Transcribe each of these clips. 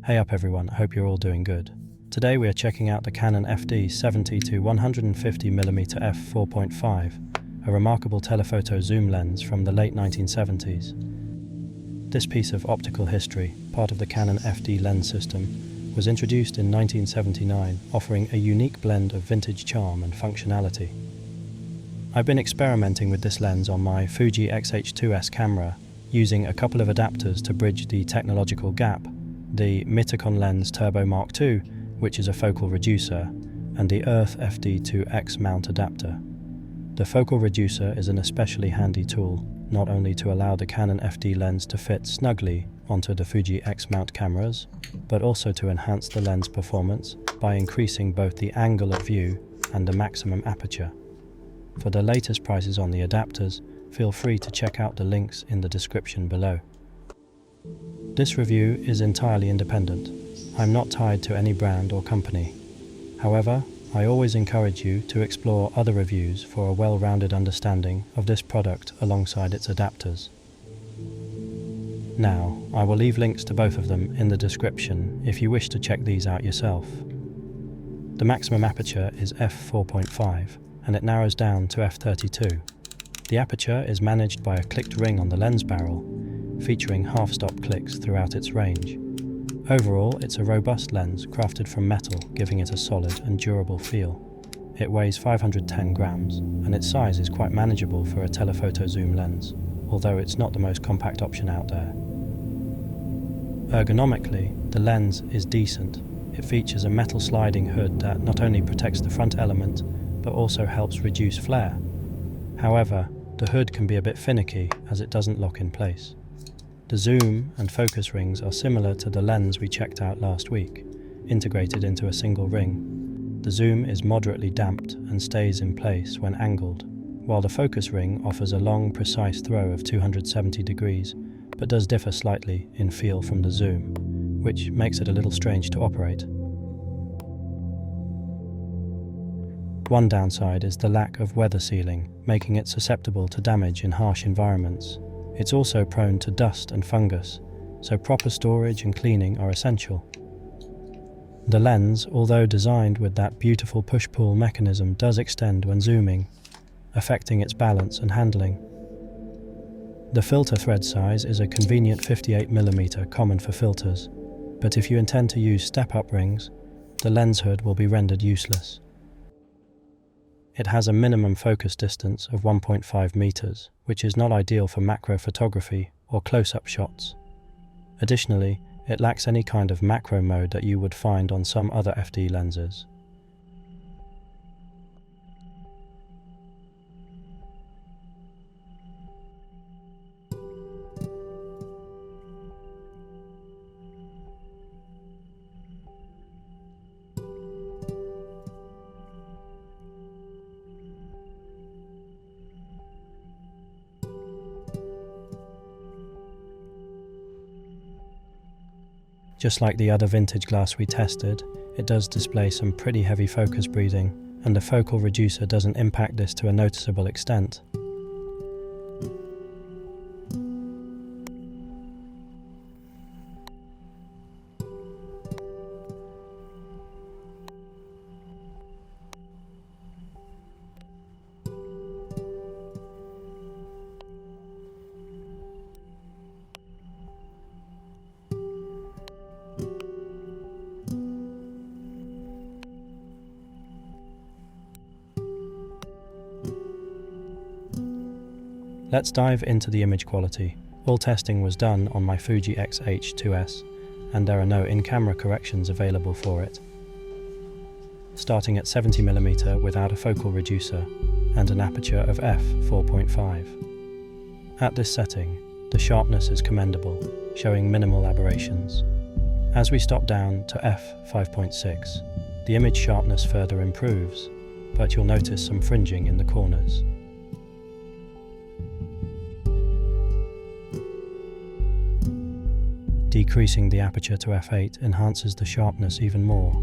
Hey up everyone, I hope you're all doing good. Today we are checking out the Canon FD 70-150mm f4.5, a remarkable telephoto zoom lens from the late 1970s. This piece of optical history, part of the Canon FD lens system, was introduced in 1979, offering a unique blend of vintage charm and functionality. I've been experimenting with this lens on my Fuji X-H2S camera, using a couple of adapters to bridge the technological gap: the Mitakon Lens Turbo Mark II, which is a focal reducer, and the Earth FD2X mount adapter. The focal reducer is an especially handy tool, not only to allow the Canon FD lens to fit snugly onto the Fuji X mount cameras, but also to enhance the lens performance by increasing both the angle of view and the maximum aperture. For the latest prices on the adapters, feel free to check out the links in the description below. This review is entirely independent. I'm not tied to any brand or company. However, I always encourage you to explore other reviews for a well-rounded understanding of this product alongside its adapters. Now, I will leave links to both of them in the description if you wish to check these out yourself. The maximum aperture is f4.5 and it narrows down to f32. The aperture is managed by a clicked ring on the lens barrel, featuring half-stop clicks throughout its range. Overall, it's a robust lens crafted from metal, giving it a solid and durable feel. It weighs 510 grams, and its size is quite manageable for a telephoto zoom lens, although it's not the most compact option out there. Ergonomically, the lens is decent. It features a metal sliding hood that not only protects the front element, but also helps reduce flare. However, the hood can be a bit finicky as it doesn't lock in place. The zoom and focus rings are similar to the lens we checked out last week, integrated into a single ring. The zoom is moderately damped and stays in place when angled, while the focus ring offers a long, precise throw of 270 degrees, but does differ slightly in feel from the zoom, which makes it a little strange to operate. One downside is the lack of weather sealing, making it susceptible to damage in harsh environments. It's also prone to dust and fungus, so proper storage and cleaning are essential. The lens, although designed with that beautiful push-pull mechanism, does extend when zooming, affecting its balance and handling. The filter thread size is a convenient 58mm, common for filters, but if you intend to use step-up rings, the lens hood will be rendered useless. It has a minimum focus distance of 1.5 meters, which is not ideal for macro photography or close-up shots. Additionally, it lacks any kind of macro mode that you would find on some other FD lenses. Just like the other vintage glass we tested, it does display some pretty heavy focus breathing, and the focal reducer doesn't impact this to a noticeable extent. Let's dive into the image quality. All testing was done on my Fuji X-H2S, and there are no in-camera corrections available for it. Starting at 70mm without a focal reducer, and an aperture of f4.5. At this setting, the sharpness is commendable, showing minimal aberrations. As we stop down to f5.6, the image sharpness further improves, but you'll notice some fringing in the corners. Decreasing the aperture to f8 enhances the sharpness even more,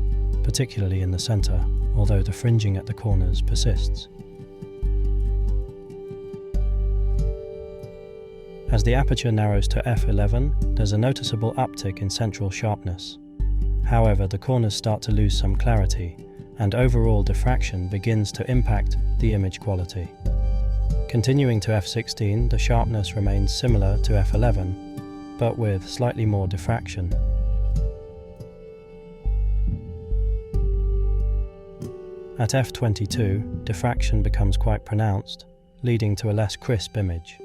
particularly in the center, although the fringing at the corners persists. As the aperture narrows to f11, there's a noticeable uptick in central sharpness, However, the corners start to lose some clarity, and overall diffraction begins to impact the image quality. Continuing to f16, the sharpness remains similar to f11, but with slightly more diffraction. At f22, diffraction becomes quite pronounced, leading to a less crisp image.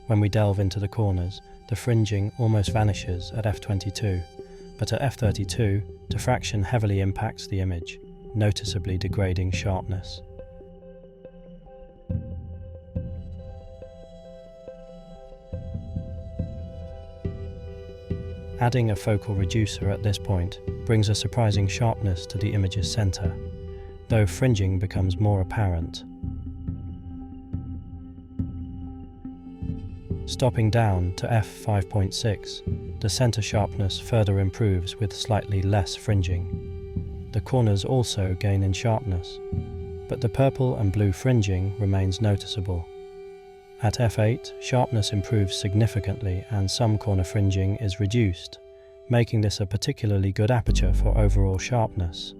When we delve into the corners, the fringing almost vanishes at f22, but at f32, diffraction heavily impacts the image, noticeably degrading sharpness. Adding a focal reducer at this point brings a surprising sharpness to the image's center, though fringing becomes more apparent. Stopping down to f5.6, the center sharpness further improves with slightly less fringing. The corners also gain in sharpness, but the purple and blue fringing remains noticeable. At f8, sharpness improves significantly and some corner fringing is reduced, making this a particularly good aperture for overall sharpness.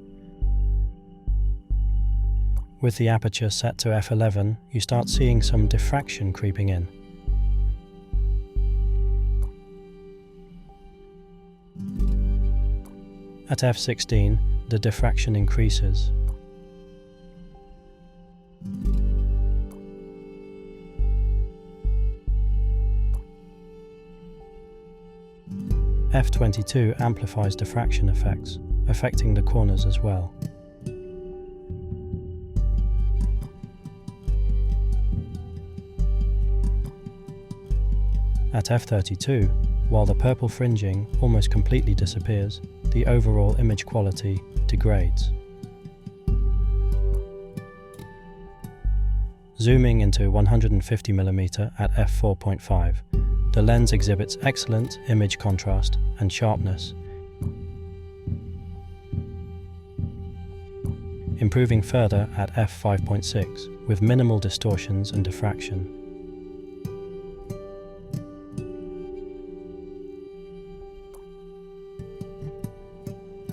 With the aperture set to f11, you start seeing some diffraction creeping in. At f16, the diffraction increases. f22 amplifies diffraction effects, affecting the corners as well. At f32, while the purple fringing almost completely disappears, the overall image quality degrades. Zooming into 150mm at f4.5, the lens exhibits excellent image contrast and sharpness, improving further at f5.6 with minimal distortions and diffraction.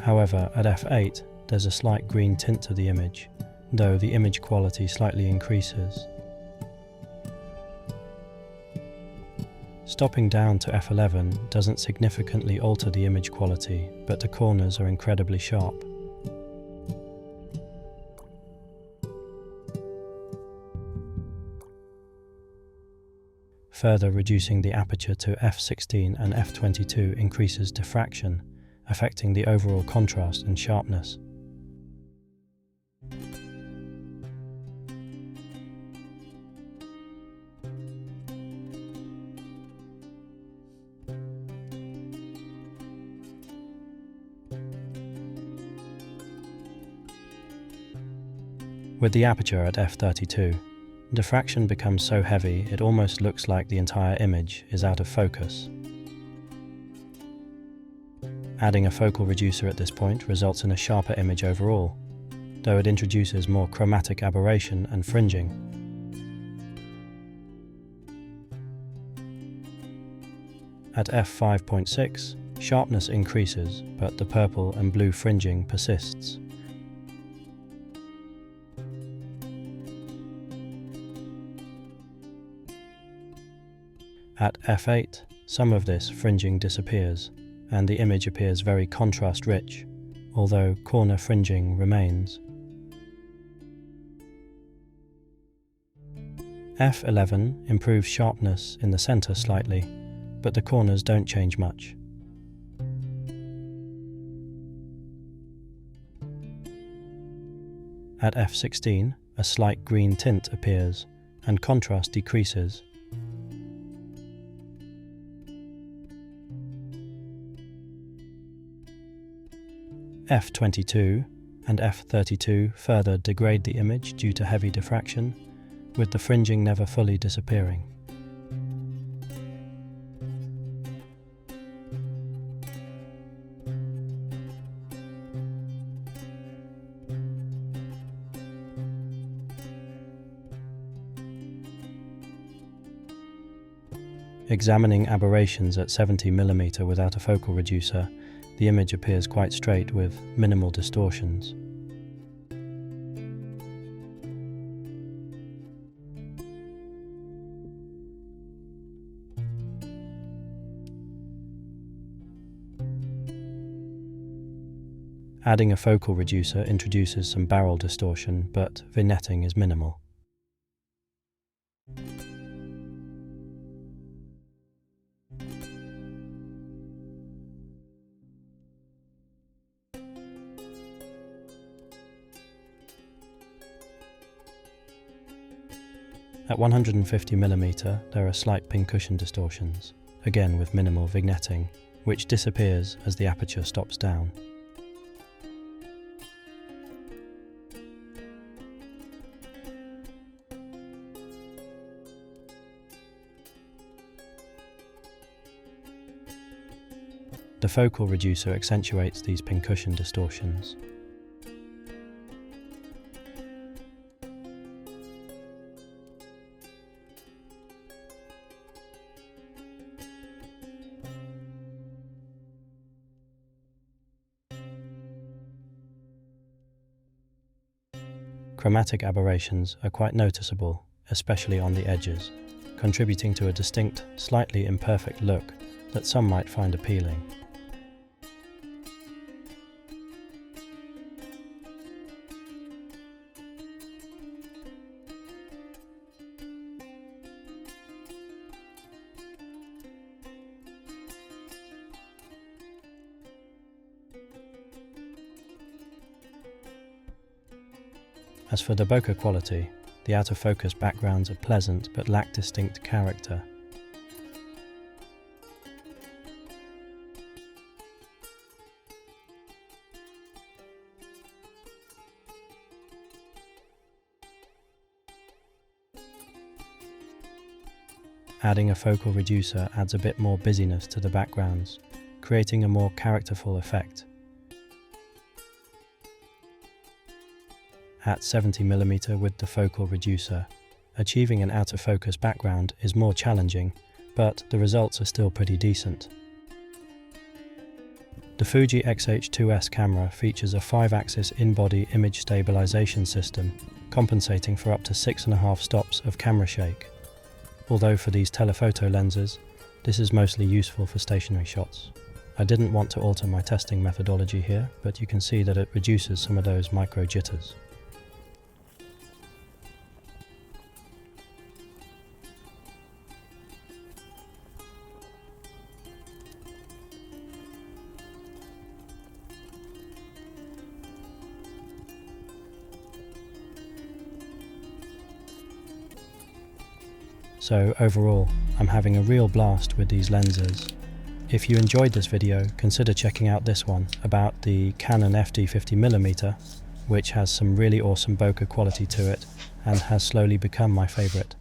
However, at f8, there's a slight green tint to the image, though the image quality slightly increases. Stopping down to f11 doesn't significantly alter the image quality, but the corners are incredibly sharp. Further reducing the aperture to f16 and f22 increases diffraction, affecting the overall contrast and sharpness. With the aperture at f32, diffraction becomes so heavy it almost looks like the entire image is out of focus. Adding a focal reducer at this point results in a sharper image overall, though it introduces more chromatic aberration and fringing. At f5.6, sharpness increases, but the purple and blue fringing persists. At f8, some of this fringing disappears, and the image appears very contrast-rich, although corner fringing remains. f11 improves sharpness in the center slightly, but the corners don't change much. At f16, a slight green tint appears, and contrast decreases. f22 and f32 further degrade the image due to heavy diffraction, with the fringing never fully disappearing. Examining aberrations at 70mm without a focal reducer, the image appears quite straight with minimal distortions. Adding a focal reducer introduces some barrel distortion, but vignetting is minimal. At 150mm, there are slight pincushion distortions, again with minimal vignetting, which disappears as the aperture stops down. The focal reducer accentuates these pincushion distortions. Chromatic aberrations are quite noticeable, especially on the edges, contributing to a distinct, slightly imperfect look that some might find appealing. As for the bokeh quality, the out-of-focus backgrounds are pleasant but lack distinct character. Adding a focal reducer adds a bit more busyness to the backgrounds, creating a more characterful effect. At 70mm with the focal reducer, achieving an out-of-focus background is more challenging, but the results are still pretty decent. The Fuji X-H2S camera features a 5-axis in-body image stabilization system, compensating for up to 6.5 stops of camera shake. Although for these telephoto lenses, this is mostly useful for stationary shots. I didn't want to alter my testing methodology here, but you can see that it reduces some of those micro jitters. So overall, I'm having a real blast with these lenses. If you enjoyed this video, consider checking out this one about the Canon FD 50mm, which has some really awesome bokeh quality to it and has slowly become my favourite.